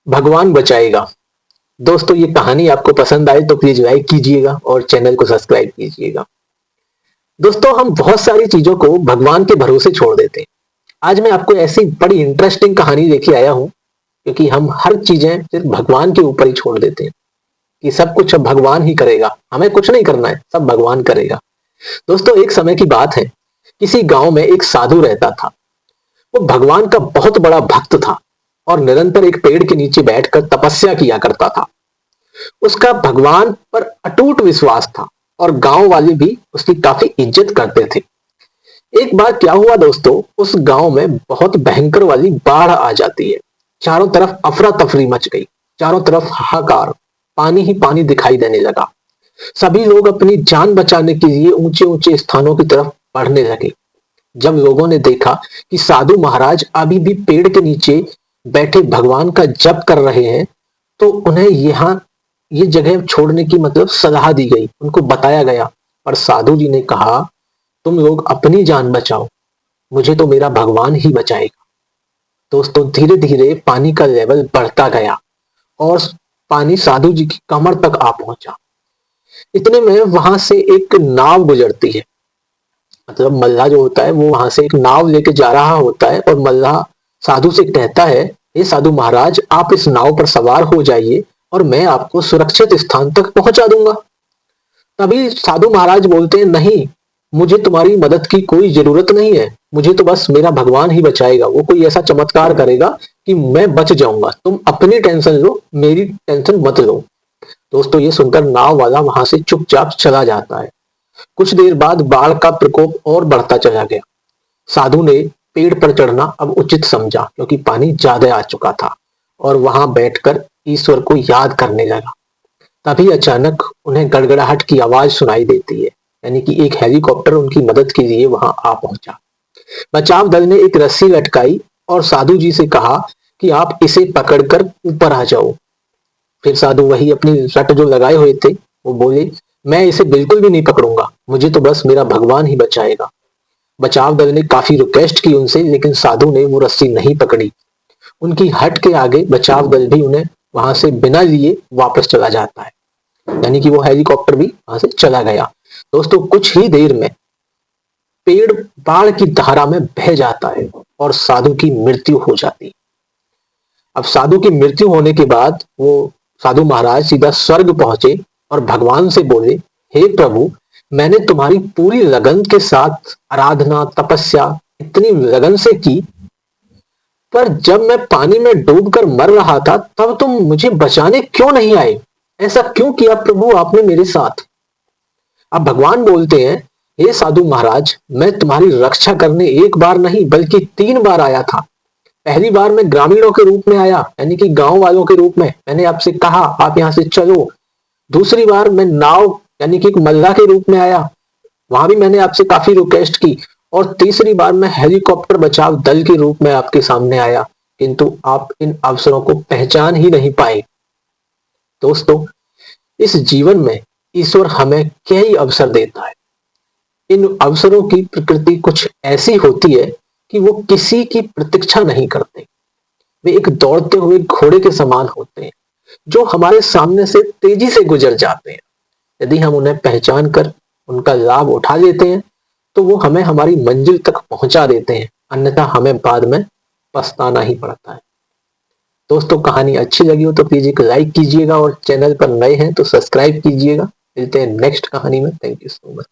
भगवान बचाएगा। दोस्तों ये कहानी आपको पसंद आए तो प्लीज लाइक कीजिएगा और चैनल को सब्सक्राइब कीजिएगा। दोस्तों हम बहुत सारी चीजों को भगवान के भरोसे छोड़ देते हैं। आज मैं आपको ऐसी बड़ी इंटरेस्टिंग कहानी लेके आया हूं क्योंकि हम हर चीजें सिर्फ भगवान के ऊपर ही छोड़ देते हैं कि सब कुछ अब भगवान ही करेगा, हमें कुछ नहीं करना है, सब भगवान करेगा। दोस्तों एक समय की बात है, किसी गांव में एक साधु रहता था। वो भगवान का बहुत बड़ा भक्त था और निरंतर एक पेड़ के नीचे बैठकर तपस्या किया करता था। उसका भगवान पर अटूट विश्वास था और गांव वाले भी उसकी काफी इज्जत करते थे। एक बार क्या हुआ दोस्तों, उस गांव में बहुत भयंकर वाली बाढ़ आ जाती है। चारों तरफ अफरा तफरी मच गई, चारों तरफ हाहाकार, पानी ही पानी दिखाई देने लगा। सभी लोग अपनी जान बचाने के लिए ऊंचे ऊंचे स्थानों की तरफ बढ़ने लगे। जब लोगों ने देखा कि साधु महाराज अभी भी पेड़ के नीचे बैठे भगवान का जप कर रहे हैं, तो उन्हें यहाँ ये जगह छोड़ने की मतलब सलाह दी गई, उनको बताया गया। पर साधु जी ने कहा, तुम लोग अपनी जान बचाओ, मुझे तो मेरा भगवान ही बचाएगा। दोस्तों धीरे धीरे पानी का लेवल बढ़ता गया और पानी साधु जी की कमर तक आ पहुंचा। इतने में वहां से एक नाव गुजरती है। मतलब मल्लाह जो होता है वो वहां से एक नाव लेके जा रहा होता है और मल्लाह साधु से कहता है, हे साधु महाराज, आप इस नाव पर सवार हो जाइए और मैं आपको सुरक्षित स्थान तक पहुंचा दूंगा। तभी साधु महाराज बोलते हैं, नहीं, मुझे तुम्हारी मदद की कोई जरूरत नहीं है, मुझे तो बस मेरा भगवान ही बचाएगा। वो कोई ऐसा चमत्कार करेगा कि मैं बच जाऊंगा, तुम अपनी टेंशन लो, मेरी टेंशन मत लो। दोस्तों ये सुनकर नाव वाला वहां से चुपचाप चला जाता है। कुछ देर बाद बाढ़ का प्रकोप और बढ़ता चला गया। साधु ने पेड़ पर चढ़ना अब उचित समझा क्योंकि पानी ज्यादा आ चुका था और वहां बैठकर ईश्वर को याद करने लगा। तभी अचानक उन्हें गड़गड़ाहट की आवाज सुनाई देती है, यानी कि एक हेलीकॉप्टर उनकी मदद के लिए वहां आ पहुंचा। बचाव दल ने एक रस्सी लटकाई और साधु जी से कहा कि आप इसे पकड़कर ऊपर आ जाओ। फिर साधु वही अपनी रट जो लगाए हुए थे, वो बोले, मैं इसे बिल्कुल भी नहीं पकड़ूंगा, मुझे तो बस मेरा भगवान ही बचाएगा। बचाव दल ने काफी रिक्वेस्ट की उनसे, लेकिन साधु ने वो रस्सी नहीं पकड़ी। उनकी हट के आगे बचाव दल भी उन्हें वहां से बिना लिए वापस चला जाता है, यानी कि वो हेलीकॉप्टर भी वहां से चला गया। दोस्तों कुछ ही देर में पेड़ बाढ़ की धारा में बह जाता है और साधु की मृत्यु हो जाती है। अब साधु की मृत्यु होने के बाद वो साधु महाराज सीधा स्वर्ग पहुंचे और भगवान से बोले, हे प्रभु, मैंने तुम्हारी पूरी लगन के साथ आराधना तपस्या इतनी लगन से की, पर जब मैं पानी में डूबकर मर रहा था तब तुम मुझे बचाने क्यों नहीं आए? ऐसा क्यों किया प्रभु आपने मेरे साथ? अब भगवान बोलते हैं, हे साधु महाराज, मैं तुम्हारी रक्षा करने एक बार नहीं बल्कि 3 बार आया था। पहली बार मैं ग्रामीणों के रूप में आया, यानी कि गांव वालों के रूप में, मैंने आपसे कहा आप यहां से चलो। दूसरी बार मैं नाव यानी कि एक मल्लाह के रूप में आया, वहां भी मैंने आपसे काफी रिक्वेस्ट की। और तीसरी बार मैं हेलीकॉप्टर बचाव दल के रूप में आपके सामने आया, किंतु आप इन अवसरों को पहचान ही नहीं पाए। दोस्तों इस जीवन में ईश्वर हमें कई अवसर देता है। इन अवसरों की प्रकृति कुछ ऐसी होती है कि वो किसी की प्रतीक्षा नहीं करते। वे एक दौड़ते हुए घोड़े के समान होते हैं जो हमारे सामने से तेजी से गुजर जाते हैं। यदि हम उन्हें पहचान कर उनका लाभ उठा लेते हैं तो वो हमें हमारी मंजिल तक पहुंचा देते हैं, अन्यथा हमें बाद में पछताना ही पड़ता है। दोस्तों कहानी अच्छी लगी हो तो प्लीज एक लाइक कीजिएगा और चैनल पर नए हैं तो सब्सक्राइब कीजिएगा। मिलते हैं नेक्स्ट कहानी में। Thank you so much.